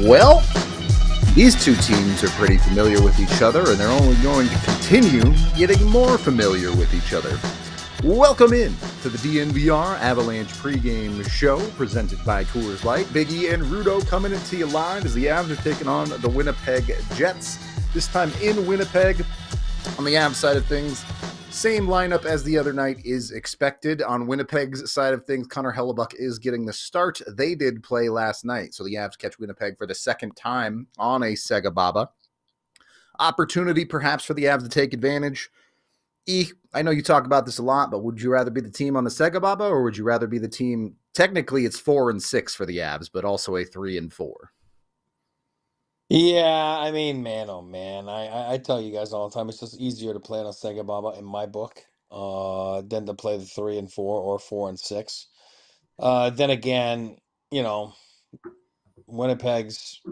Well, these two teams are pretty familiar with each other, and they're only going to continue getting more familiar with each other. Welcome in to the DNVR Avalanche Pregame Show, presented by Coors Light. Biggie and Rudo coming into you live as the Avs are taking on the Winnipeg Jets. This time in Winnipeg. On the Avs side of things, same lineup as the other night is expected. On Winnipeg's side of things, Connor Hellebuyck is getting the start. They did play last night, so the Avs catch Winnipeg for the second time on a SEGABABA. Opportunity perhaps for the Avs to take advantage. I know you talk about this a lot, but would you rather be the team on the SEGABABA, or would you rather be the team, technically it's 4-6 for the Avs, but also a 3-4? Yeah, I mean, man, oh man, I tell you guys all the time, it's just easier to play on a SEGABABA in my book, than to play the 3-4 or 4-6. Then again, Winnipeg's,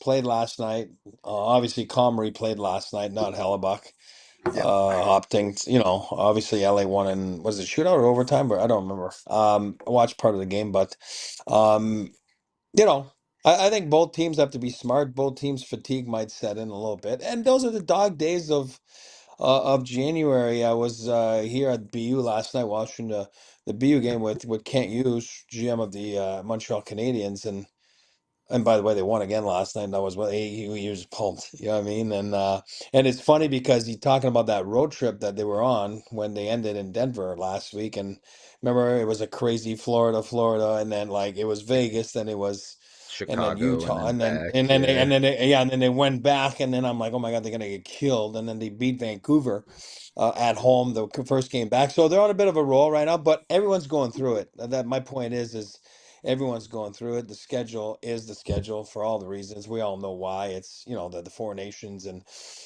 played last night. Obviously, Comrie played last night, not Hellebuyck. Yeah. Opting, obviously LA won in, was it shootout or overtime? But I don't remember. I watched part of the game, but you know, I think both teams have to be smart. Both teams' fatigue might set in a little bit, and those are the dog days of January. I was here at BU last night watching the BU game with Kent Hughes, GM of the Montreal Canadiens, and by the way, they won again last night. And that was what he was pumped. You know what I mean? And it's funny because he's talking about that road trip that they were on when they ended in Denver last week. And remember, it was a crazy Florida, and then like it was Vegas, then it was and then Chicago, Utah, and then back, and then they went back, and then I'm like, oh my God, they're gonna get killed. And then they beat Vancouver at home the first game back. So they're on a bit of a roll right now, but everyone's going through it. That my point is everyone's going through it. The schedule is the schedule for all the reasons. We all know why. It's, the four nations, and,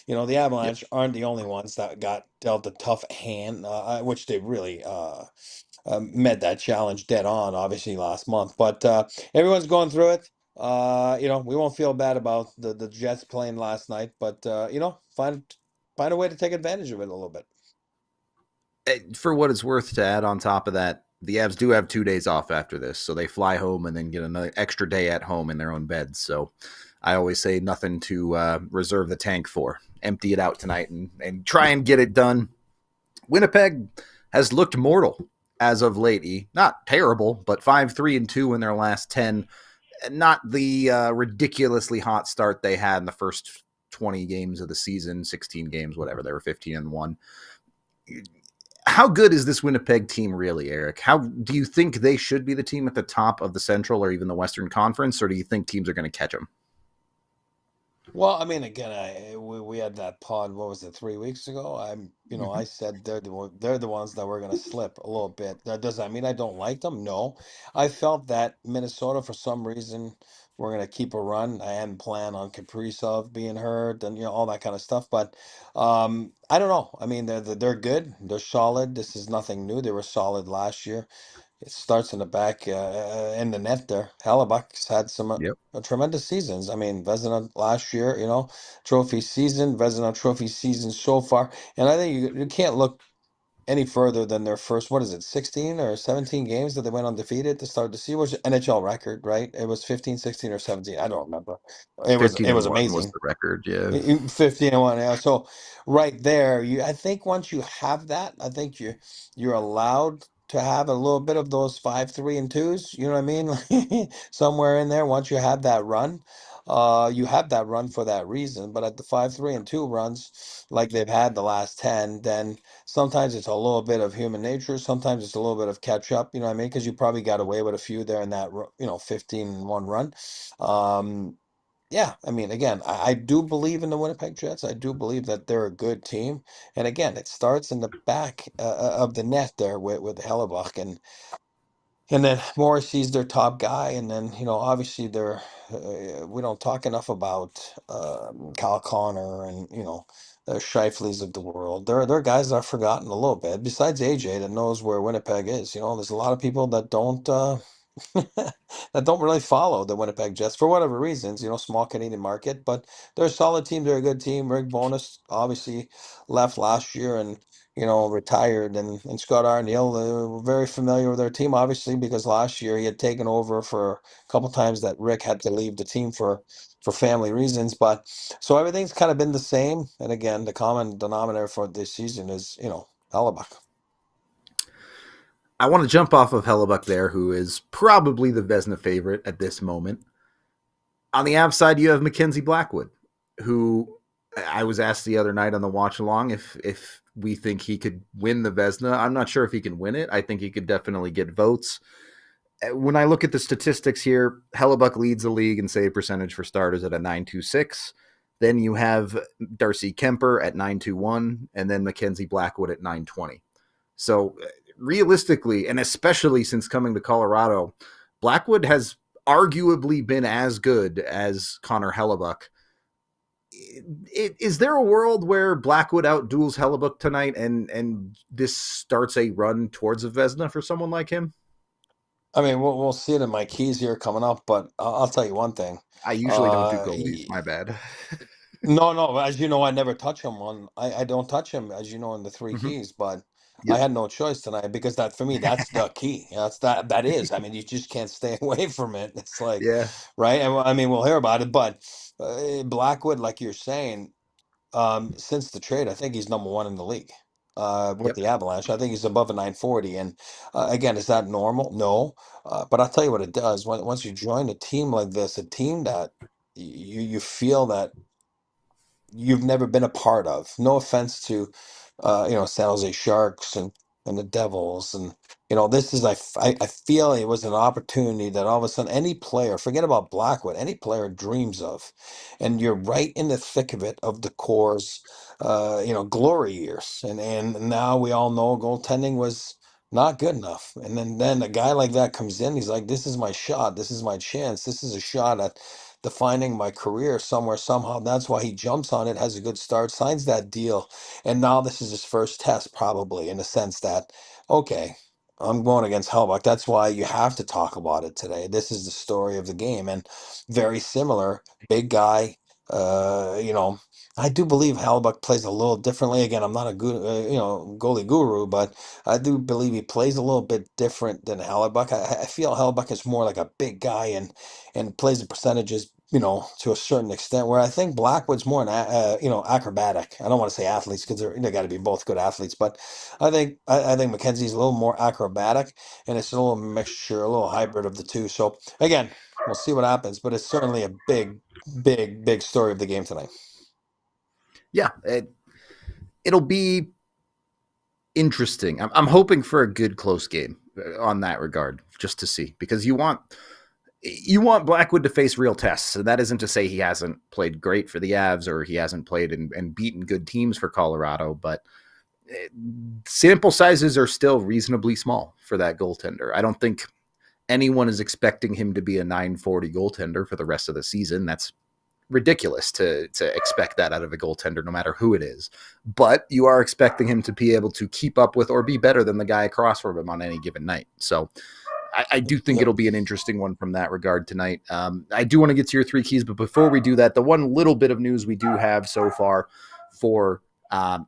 the Avalanche aren't the only ones that got dealt a tough hand, which they really met that challenge dead on, obviously, last month. But everyone's going through it. We won't feel bad about the Jets playing last night, but, find a way to take advantage of it a little bit. For what it's worth, to add on top of that, the Avs do have 2 days off after this, so they fly home and then get another extra day at home in their own beds. So I always say nothing to reserve the tank for. Empty it out tonight and try and get it done. Winnipeg has looked mortal as of late. Not terrible, but 5-3-2 in their last 10. Not the ridiculously hot start they had in the first 20 games of the season, 16 games, whatever. They were 15-1. How good is this Winnipeg team really, Eric? How do you think they should be the team at the top of the Central or even the Western Conference, or do you think teams are going to catch them? Well, I mean, again, we had that pod. What was it, 3 weeks ago? I said they're the ones that were going to slip a little bit. Does that mean I don't like them? No, I felt that Minnesota, for some reason, were going to keep a run. I hadn't planned on Kaprizov being hurt and all that kind of stuff. But I don't know. I mean, they're good. They're solid. This is nothing new. They were solid last year. It starts in the back, in the net there. Hellebuyck's had some tremendous seasons. I mean, Vezina last year, trophy season, Vezina trophy season so far. And I think you can't look any further than their first, 16 or 17 games that they went undefeated to start the season, which is NHL record, right? It was 15, 16, or 17. I don't remember. It was 15-1 amazing. was the record, yeah. 15-1, yeah. So right there, I think once you have that, I think you're allowed to have a little bit of those 5-3-2s, you know what I mean? Somewhere in there, once you have that run, you have that run for that reason. But at the 5-3-2 runs, like they've had the last 10, then sometimes it's a little bit of human nature. Sometimes it's a little bit of catch up, you know what I mean? Because you probably got away with a few there in that, 15-1 run. Yeah, I mean, again, I do believe in the Winnipeg Jets. I do believe that they're a good team. And again, it starts in the back of the net there with Hellebuck, and then Morrissey's their top guy, and then obviously they're we don't talk enough about Kyle Connor and the Shifleys of the world. They're guys that are forgotten a little bit. Besides AJ, that knows where Winnipeg is. There's a lot of people that don't. That don't really follow the Winnipeg Jets for whatever reasons, small Canadian market, but they're a solid team. They're a good team. Rick Bonus obviously left last year and, retired, and Scott Arniel, were very familiar with their team, obviously, because last year he had taken over for a couple times that Rick had to leave the team for family reasons. But so everything's kind of been the same. And again, the common denominator for this season is, Hellebuck. I want to jump off of Hellebuck there, who is probably the Vezina favorite at this moment. On the Avs side, you have Mackenzie Blackwood, who I was asked the other night on the watch along if we think he could win the Vezina. I'm not sure if he can win it. I think he could definitely get votes. When I look at the statistics here, Hellebuck leads the league in save percentage for starters at a 9.26. Then you have Darcy Kemper at 9.21, and then Mackenzie Blackwood at 9.20. So realistically, and especially since coming to Colorado, Blackwood has arguably been as good as Connor Hellebuck. Is there a world where Blackwood outduels Hellebuck tonight and this starts a run towards a Vezina for someone like him? I mean, we'll see it in my keys here coming up, but I'll tell you one thing. I usually don't do Uh, goalies. My bad. no, no, as you know, I never touch him I don't touch him, as you know, in the three Mm-hmm. keys, but I Yep. had no choice tonight because that for me, that's the key. That is. I mean, you just can't stay away from it. It's like, Yeah. right? And I mean, we'll hear about it, but Blackwood, like you're saying, since the trade, I think he's number one in the league with Yep. the Avalanche. I think he's above a 940. And again, is that normal? No. But I'll tell you what it does. Once you join a team like this, a team that you feel that you've never been a part of. No offense to, San Jose Sharks and the Devils, and this is I feel it was an opportunity that all of a sudden any player, forget about Blackwood, any player dreams of, and you're right in the thick of it of the core's, glory years, and now we all know goaltending was not good enough, and then a guy like that comes in, he's like, this is my shot, this is my chance, this is a shot at defining my career somewhere somehow. That's why he jumps on it, has a good start, signs that deal, and now this is his first test, probably in the sense that, okay, I'm going against Hellbuck. That's why you have to talk about it today. This is the story of the game, and very similar, big guy. I do believe Hellbuck plays a little differently. Again, I'm not a good, goalie guru, but I do believe he plays a little bit different than Hellebuck. I feel Hellebuck is more like a big guy and plays the percentages, to a certain extent. Where I think Blackwood's more acrobatic. I don't want to say athletes because they got to be both good athletes, but I think Mackenzie's a little more acrobatic, and it's a little mixture, a little hybrid of the two. So again, we'll see what happens, but it's certainly a big, big, big story of the game tonight. Yeah. It'll be interesting. I'm hoping for a good close game on that regard, just to see, because you want Blackwood to face real tests. And that isn't to say he hasn't played great for the Avs or he hasn't played and beaten good teams for Colorado, but sample sizes are still reasonably small for that goaltender. I don't think anyone is expecting him to be a 940 goaltender for the rest of the season. That's ridiculous to expect that out of a goaltender, no matter who it is. But you are expecting him to be able to keep up with or be better than the guy across from him on any given night. So I do think Yep. it'll be an interesting one from that regard tonight. I do want to get to your three keys, but before we do that, the one little bit of news we do have so far for the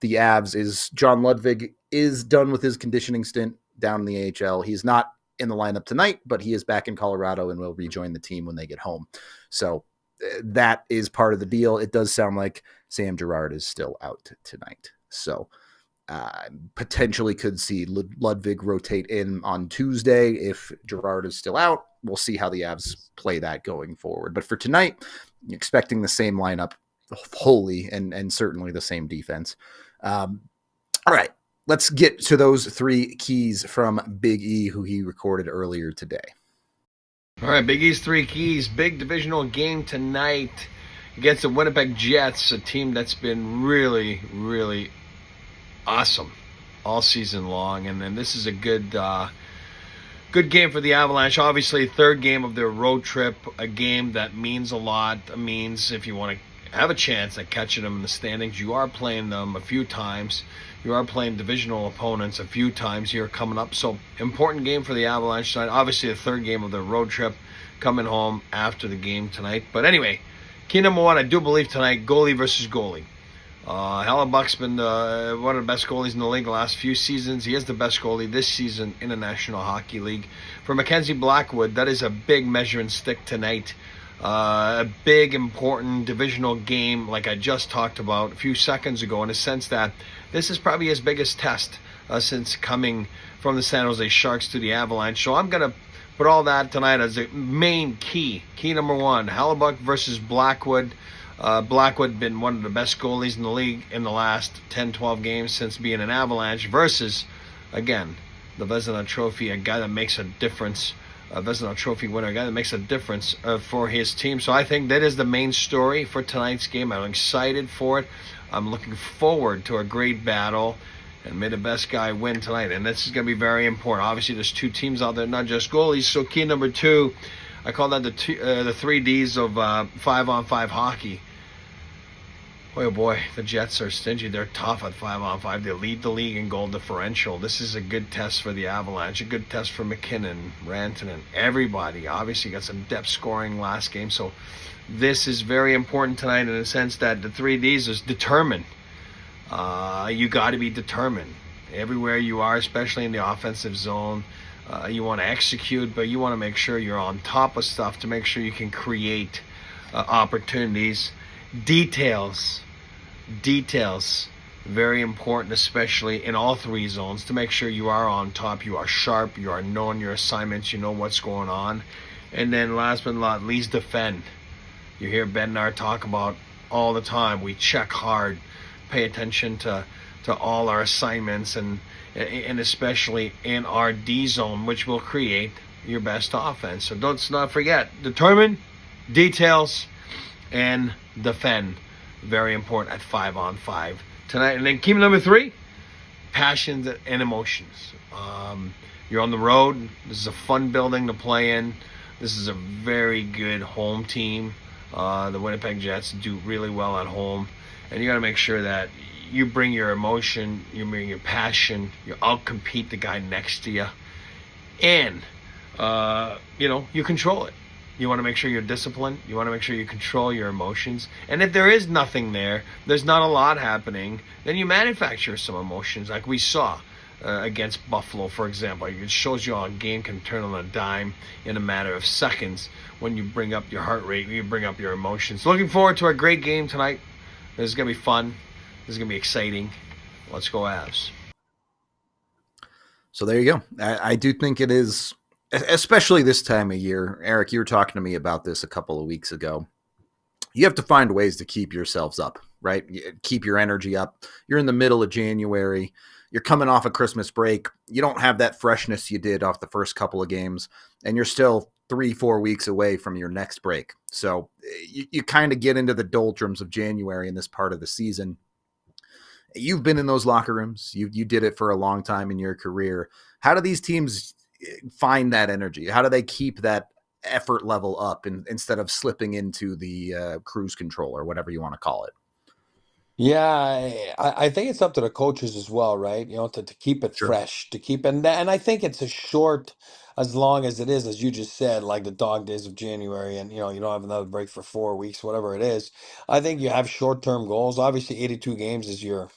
Avs is John Ludwig is done with his conditioning stint down in the AHL. He's not in the lineup tonight, but he is back in Colorado and will rejoin the team when they get home. So that is part of the deal. It does sound like Sam Girard is still out tonight. So potentially could see Ludwig rotate in on Tuesday if Girard is still out. We'll see how the Avs play that going forward. But for tonight, expecting the same lineup wholly and certainly the same defense. All right, let's get to those three keys from Big E, who he recorded earlier today. All right, Big East Three Keys. Big divisional game tonight against the Winnipeg Jets, a team that's been really, really awesome all season long. And then this is a good game for the Avalanche. Obviously, third game of their road trip, a game that means a lot. It means if you want to have a chance at catching them in the standings, you are playing them a few times. You are playing divisional opponents a few times here coming up. So, important game for the Avalanche tonight. Obviously, the third game of their road trip coming home after the game tonight. But anyway, key number one, I do believe tonight, goalie versus goalie. Hellebuck's been one of the best goalies in the league the last few seasons. He is the best goalie this season in the National Hockey League. For Mackenzie Blackwood, that is a big measuring stick tonight. A big, important divisional game like I just talked about a few seconds ago, in the sense that this is probably his biggest test since coming from the San Jose Sharks to the Avalanche. So I'm going to put all that tonight as a main key. Key number one, Hellebuck versus Blackwood. Blackwood been one of the best goalies in the league in the last 10-12 games since being an Avalanche, versus, again, the Vezina Trophy, a guy that makes a difference, a Vezina Trophy winner, a guy that makes a difference for his team. So I think that is the main story for tonight's game. I'm excited for it. I'm looking forward to a great battle, and may the best guy win tonight. And this is going to be very important. Obviously, there's two teams out there, not just goalies. So key number two, I call that the three Ds of 5-on-5 hockey. Boy, oh boy, the Jets are stingy. They're tough at 5-on-5. They lead the league in goal differential. This is a good test for the Avalanche, a good test for McKinnon, Rantanen, everybody. Obviously, got some depth scoring last game. So this is very important tonight in the sense that the 3Ds is determined. You got to be determined. Everywhere you are, especially in the offensive zone, you want to execute, but you want to make sure you're on top of stuff to make sure you can create opportunities. Details, very important, especially in all three zones, to make sure you are on top, you are sharp, you are knowing your assignments, you know what's going on. And then last but not least, defend. You hear Ben and I talk about all the time, we check hard, pay attention to all our assignments, and especially in our D zone, which will create your best offense. So don't not forget, determine, details, and defend. Very important at 5-on-5 tonight. And then key number three, passions and emotions. You're on the road. This is a fun building to play in. This is a very good home team. The Winnipeg Jets do really well at home. And you got to make sure that you bring your emotion, you bring your passion, you outcompete the guy next to you. And, you control it. You want to make sure you're disciplined. You want to make sure you control your emotions. And if there is nothing there, there's not a lot happening, then you manufacture some emotions like we saw against Buffalo, for example. It shows you how a game can turn on a dime in a matter of seconds when you bring up your heart rate, you bring up your emotions. Looking forward to a great game tonight. This is going to be fun. This is going to be exciting. Let's go Avs. So there you go. I do think it is, especially this time of year. Eric, you were talking to me about this a couple of weeks ago. You have to find ways to keep yourselves up, right? Keep your energy up. You're in the middle of January. You're coming off a Christmas break. You don't have that freshness you did off the first couple of games, and you're still 3-4 weeks away from your next break. So you kind of get into the doldrums of January in this part of the season. You've been in those locker rooms. You did it for a long time in your career. How do these teams find that energy? How do they keep that effort level up instead of slipping into the cruise control or whatever you want to call it? Yeah, I think it's up to the coaches as well, right? To keep it Sure. fresh, and I think it's as long as it is, as you just said, like the dog days of January, and you don't have another break for 4 weeks, whatever it is. I think you have short-term goals. Obviously, 82 games is your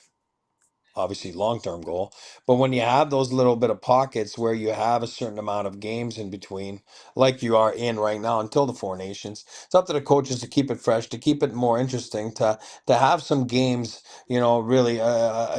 obviously long-term goal, but when you have those little bit of pockets where you have a certain amount of games in between, like you are in right now until the Four Nations, it's up to the coaches to keep it fresh, to keep it more interesting, to have some games, really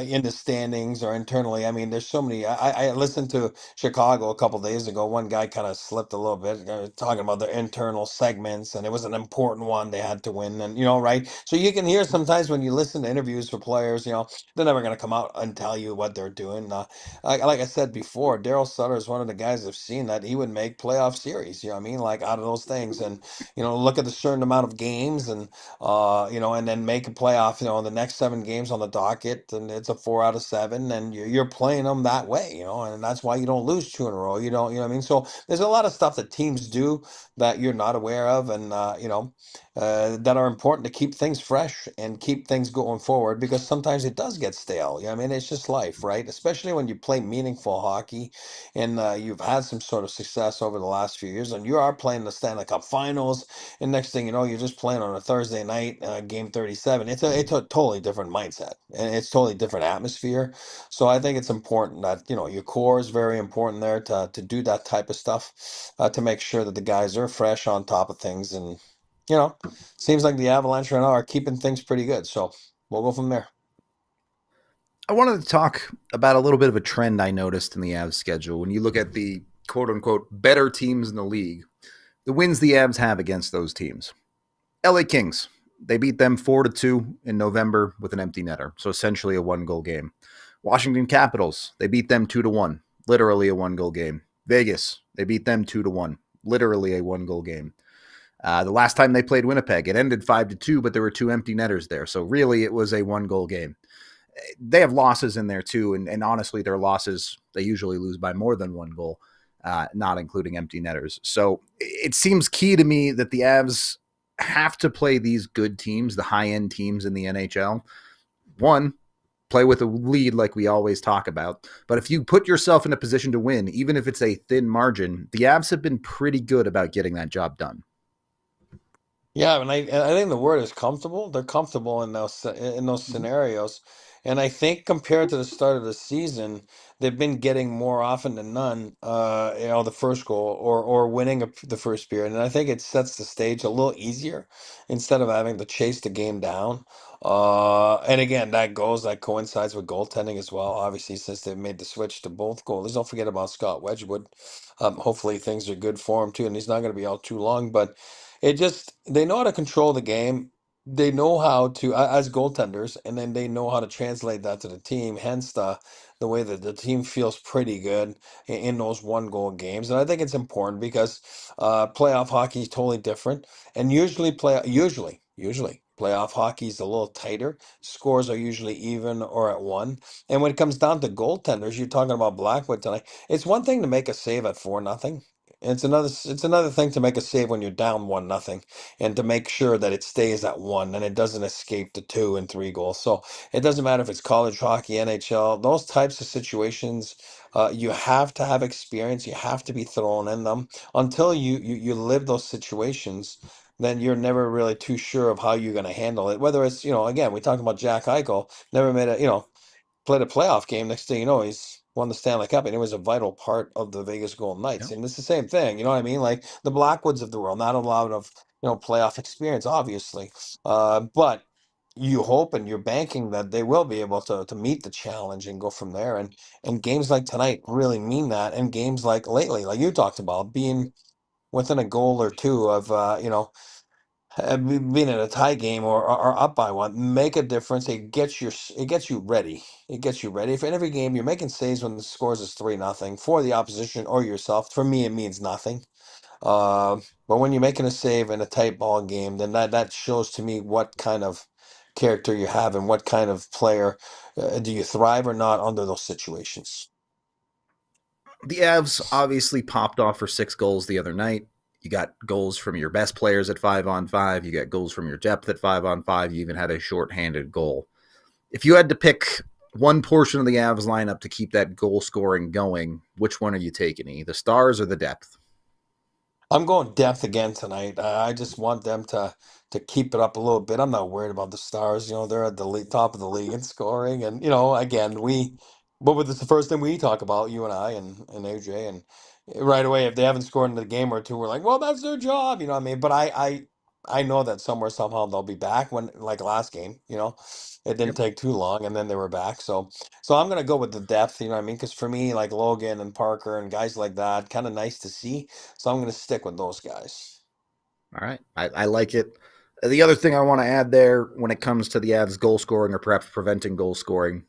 in the standings or internally. I mean, there's so many. I listened to Chicago a couple days ago. One guy kind of slipped a little bit, talking about their internal segments, and it was an important one they had to win, and right. So you can hear sometimes when you listen to interviews for players, they're never going to come out out and tell you what they're doing. Like I said before, Daryl Sutter is one of the guys I've seen that he would make playoff series. You know what I mean? Like out of those things, and look at the certain amount of games, and and then make a playoff. The next 7 games on the docket, and it's a 4 out of 7, and you're playing them that way. And that's why you don't lose 2 in a row. You don't, you know what I mean? So there's a lot of stuff that teams do that you're not aware of, and that are important to keep things fresh and keep things going forward, because sometimes it does get stale. I mean, it's just life, right? Especially when you play meaningful hockey and you've had some sort of success over the last few years, and you are playing the Stanley Cup Finals, and next thing you know, you're just playing on a Thursday night, game 37. It's a totally different mindset, and it's totally different atmosphere. So I think it's important that your core is very important there to do that type of stuff, to make sure that the guys are fresh on top of things. And seems like the Avalanche right now are keeping things pretty good. So we'll go from there. I wanted to talk about a little bit of a trend I noticed in the Avs schedule. When you look at the quote unquote better teams in the league, the wins the Avs have against those teams. LA Kings, they beat them 4-2 in November with an empty netter. So essentially a 1-goal game. Washington Capitals, they beat them 2-1, literally a 1-goal game. Vegas, they beat them 2-1, literally a 1-goal game. The last time they played Winnipeg, it ended 5-2, but there were 2 empty netters there. So really it was a 1-goal game. They have losses in there too, and honestly, their losses, they usually lose by more than 1 goal, not including empty netters. So it seems key to me that the Avs have to play these good teams, the high-end teams in the NHL. One, play with a lead like we always talk about. But if you put yourself in a position to win, even if it's a thin margin, the Avs have been pretty good about getting that job done. Yeah, and I think the word is comfortable. They're comfortable in those scenarios, and I think compared to the start of the season, they've been getting more often than none, the first goal or winning the first period, and I think it sets the stage a little easier instead of having to chase the game down. And again, that coincides with goaltending as well. Obviously, since they've made the switch to both goalies, don't forget about Scott Wedgwood. Hopefully, things are good for him too, and he's not going to be out too long, but. They know how to control the game. They know how to, as goaltenders, and then they know how to translate that to the team. Hence the way that the team feels pretty good in those 1-goal games. And I think it's important because playoff hockey is totally different. And usually playoff hockey is a little tighter. Scores are usually even or at one. And when it comes down to goaltenders, you're talking about Blackwood tonight. It's one thing to make a save at 4-0. It's another thing to make a save when you're down 1-0, and to make sure that it stays at one and it doesn't escape to 2 and 3 goals. So it doesn't matter if it's college hockey, NHL, those types of situations. You have to have experience. You have to be thrown in them until you live those situations. Then you're never really too sure of how you're going to handle it. Whether it's again, we talked about Jack Eichel, never made played a playoff game. Next thing you know, he's won the Stanley Cup, and it was a vital part of the Vegas Golden Yeah. Knights. And it's the same thing, you know what I mean? Like the Blackwoods of the world, not a lot of playoff experience, obviously, but you hope and you're banking that they will be able to meet the challenge and go from there. And games like tonight really mean that. And games like lately, like you talked about, being within a goal or two of being in a tie game or up by one make a difference. It gets you ready. It gets you ready. If in every game you're making saves when the scores is 3-0 for the opposition or yourself, for me it means nothing. Uh, but when you're making a save in a tight ball game, then that shows to me what kind of character you have and what kind of player, do you thrive or not under those situations. The Avs obviously popped off for 6 goals the other night. You got goals from your best players at 5-on-5. You got goals from your depth at 5-on-5. You even had a shorthanded goal. If you had to pick one portion of the Avs lineup to keep that goal scoring going, which one are you taking? The stars or the depth? I'm going depth again tonight. I just want them to keep it up a little bit. I'm not worried about the Stars. They're at the top of the league in scoring, and again, what was the first thing we talk about, you and I and AJ, and right away, if they haven't scored in the game or two, we're like, well, that's their job, you know what I mean? But I know that somewhere somehow they'll be back when like last game, it didn't Yep. take too long, and then they were back. So I'm gonna go with the depth, you know what I mean? Because for me, like Logan and Parker and guys like that, kind of nice to see. So I'm going to stick with those guys. All right. I like it. The other thing I want to add there when it comes to the Avs goal scoring or perhaps preventing goal scoring,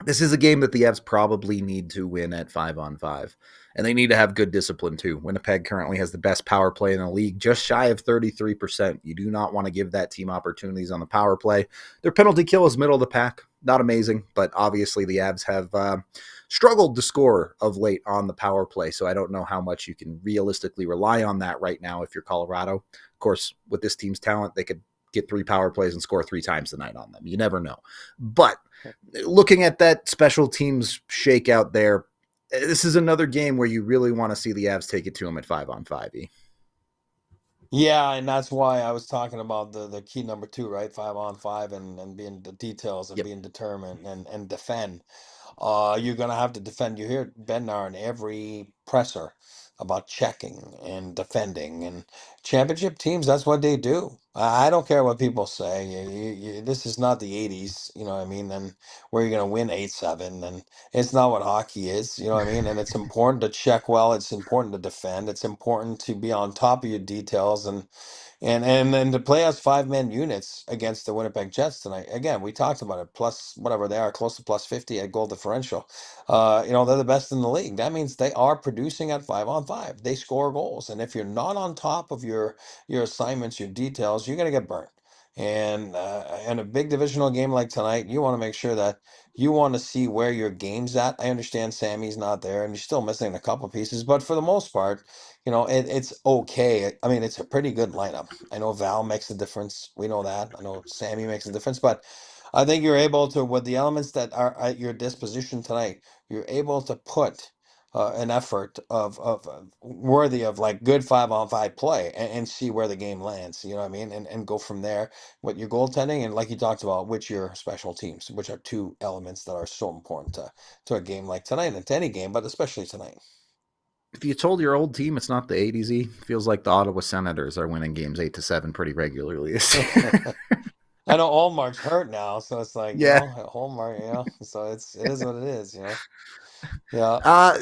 This is a game that the Avs probably need to win at 5-on-5. And they need to have good discipline too. Winnipeg currently has the best power play in the league, just shy of 33%. You do not want to give that team opportunities on the power play. Their penalty kill is middle of the pack. Not amazing, but obviously the Avs have struggled to score of late on the power play. So I don't know how much you can realistically rely on that right now if you're Colorado. Of course, with this team's talent, they could get 3 power plays and score 3 times tonight on them. You never know. But looking at that special teams shakeout there, this is another game where you really want to see the Avs take it to them at 5-on-5. Yeah, and that's why I was talking about the key number two, right? 5-on-5 and being the details and Yep. being determined and defend. You're gonna have to defend. You hear Bednar in every presser about checking and defending and championship teams. That's what they do. I don't care what people say. This is not the '80s, you know what I mean? And where you're gonna win 8-7, and it's not what hockey is, you know what I mean? And it's important to check well. It's important to defend. It's important to be on top of your details and then to play as 5-man units against the Winnipeg Jets tonight. Again, we talked about it. Plus whatever they are, close to plus 50 at goal differential. They're the best in the league. That means they are producing at 5-on-5. They score goals, and if you're not on top of your assignments, your details, you're gonna get burnt. And in a big divisional game like tonight, you want to make sure that you want to see where your game's at. I understand Sammy's not there, and you're still missing a couple pieces, but for the most part, it's okay. I mean, it's a pretty good lineup. I know Val makes a difference. We know that. I know Sammy makes a difference, but I think you're able to, with the elements that are at your disposition tonight, you're able to put an effort of worthy of like good 5-on-5 play and see where the game lands. You know what I mean? And go from there with your goaltending and like you talked about with your special teams, which are two elements that are so important to a game like tonight and to any game, but especially tonight. If you told your old team it's not the 80s, feels like the Ottawa Senators are winning games 8-7 pretty regularly this year. I know Allmark's hurt now, so it's like, Yeah. Hallmark, so it is what it is. Yeah. Uh,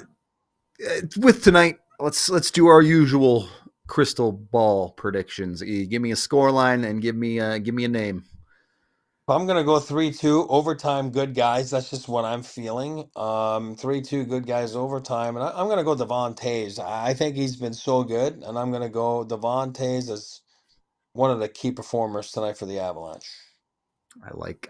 with tonight, let's do our usual crystal ball predictions. Give me a score line and give me a name. I'm gonna go 3-2 overtime. Good guys. That's just what I'm feeling. 3-2 good guys overtime, and I'm gonna go Devon Taves. I think he's been so good, and I'm gonna go Devon Taves as one of the key performers tonight for the Avalanche.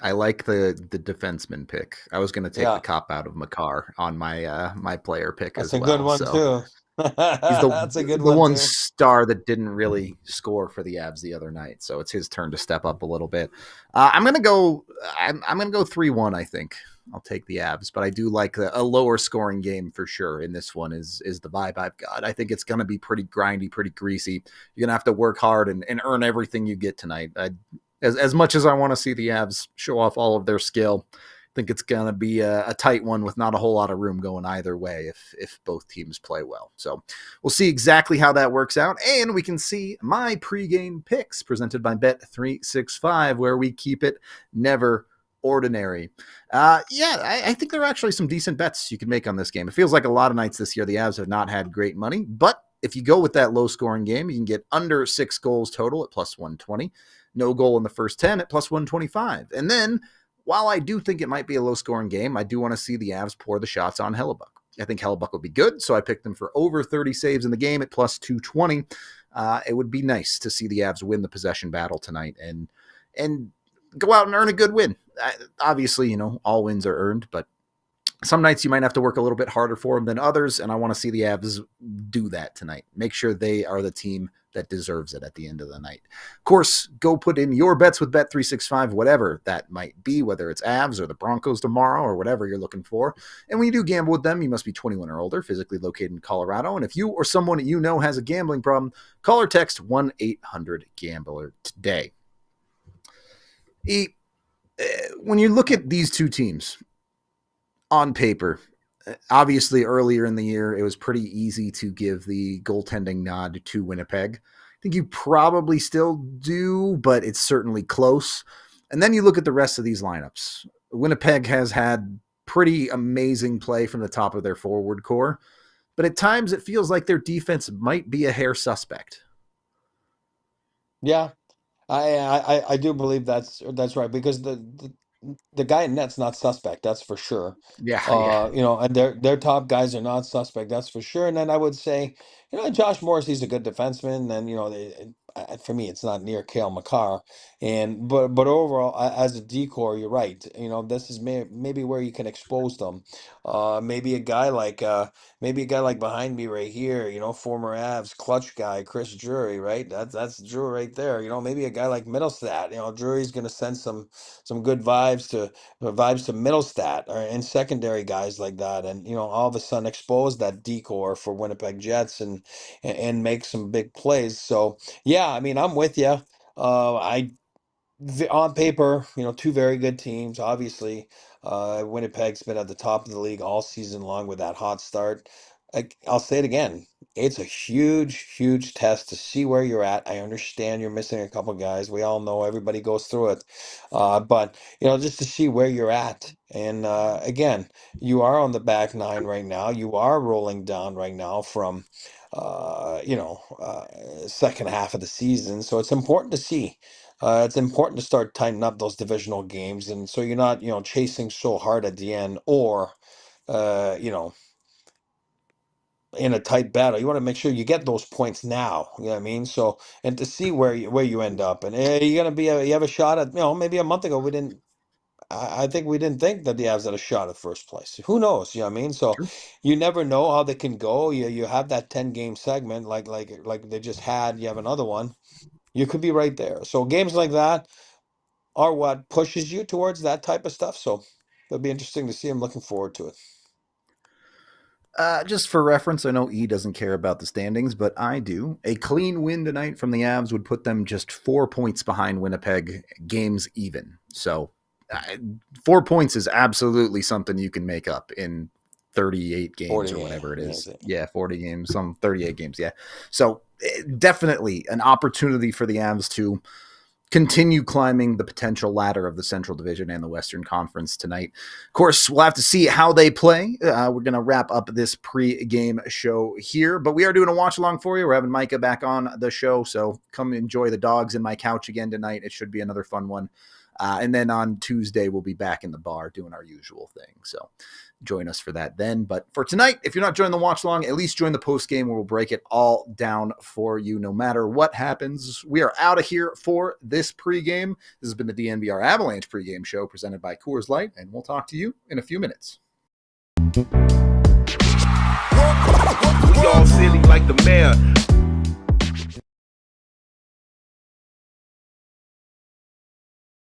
I like the defenseman pick. I was going to take the Yeah, cop out of Makar on my player pick that's as a good well. one So too. he's the That's a good the one one too. star that didn't really score for the Avs the other night. So it's his turn to step up a little bit. I'm gonna go. I'm gonna go 3-1. I think I'll take the Avs, but I do like a lower scoring game for sure. In this one is the vibe I've got. I think it's gonna be pretty grindy, pretty greasy. You're gonna have to work hard and earn everything you get tonight. As much as I want to see the Avs show off all of their skill, I think it's going to be a tight one with not a whole lot of room going either way if both teams play well. So we'll see exactly how that works out. And we can see my pregame picks presented by Bet365, where we keep it never ordinary. I think there are actually some decent bets you can make on this game. It feels like a lot of nights this year the Avs have not had great money, but if you go with that low scoring game, you can get under 6 goals total at plus 120. No goal in the first 10 at plus 125. And then, while I do think it might be a low scoring game, I do want to see the Avs pour the shots on Hellebuck. I think Hellebuck will be good, so I picked them for over 30 saves in the game at plus 220. It would be nice to see the Avs win the possession battle tonight and go out and earn a good win. Obviously, all wins are earned, but some nights you might have to work a little bit harder for them than others, and I want to see the Avs do that tonight. Make sure they are the team that deserves it at the end of the night. Of course, go put in your bets with Bet365, whatever that might be, whether it's Avs or the Broncos tomorrow or whatever you're looking for. And when you do gamble with them, you must be 21 or older, physically located in Colorado. And if you or someone you know has a gambling problem, call or text 1-800-GAMBLER today. When you look at these two teams, on paper, obviously earlier in the year, it was pretty easy to give the goaltending nod to Winnipeg. I think you probably still do, but it's certainly close. And then you look at the rest of these lineups. Winnipeg has had pretty amazing play from the top of their forward core, but at times it feels like their defense might be a hair suspect. Yeah, I do believe that's right because the guy in net's not suspect, that's for sure. Yeah, yeah. And their top guys are not suspect, that's for sure. And then I would say, Josh Morrissey's a good defenseman, and for me, it's not near Cale Makar. But overall, as a decor, you're right. This is maybe where you can expose them. Maybe a guy like behind me right here, former Avs clutch guy Chris Drury, right? That's Drury right there. Maybe a guy like Middlestat. Drury's going to send some good vibes to Middlestat and secondary guys like that, and all of a sudden expose that decor for Winnipeg Jets and make some big plays. So yeah, I mean, I'm with you. I On paper, two very good teams. Obviously, Winnipeg's been at the top of the league all season long with that hot start. I'll say it again. It's a huge, huge test to see where you're at. I understand you're missing a couple guys. We all know everybody goes through it. But, just to see where you're at. And again, you are on the back nine right now. You are rolling down right now from, second half of the season. So it's important to see. It's important to start tightening up those divisional games, and so you're not, chasing so hard at the end, or, uh, you know, in a tight battle. You want to make sure you get those points now. You know what I mean? So, and to see where you end up, and you're gonna you have a shot at, maybe a month ago we didn't. I think we didn't think that the Avs had a shot at first place. Who knows? You know what I mean? So, True. you never know how they can go. You have that 10-game segment like they just had. You have another one. You could be right there. So games like that are what pushes you towards that type of stuff. So it'll be interesting to see. I'm looking forward to it. Just for reference, I know E doesn't care about the standings, but I do. A clean win tonight from the Avs would put them just 4 points behind Winnipeg, games even. So 4 points is absolutely something you can make up in 38 games or whatever it is. Yeah, 40 games, some 38 games. Yeah. So definitely an opportunity for the Avs to continue climbing the potential ladder of the Central Division and the Western Conference tonight. Of course, we'll have to see how they play. We're going to wrap up this pre-game show here, but we are doing a watch-along for you. We're having Micah back on the show, so come enjoy the dogs in my couch again tonight. It should be another fun one. And then on Tuesday, we'll be back in the bar doing our usual thing. So join us for that then. But for tonight, if you're not joining the watch along, at least join the post game where we'll break it all down for you no matter what happens. We are out of here for this pregame. This has been the DNVR Avalanche pregame show presented by Coors Light, and we'll talk to you in a few minutes. We all silly like the mayor.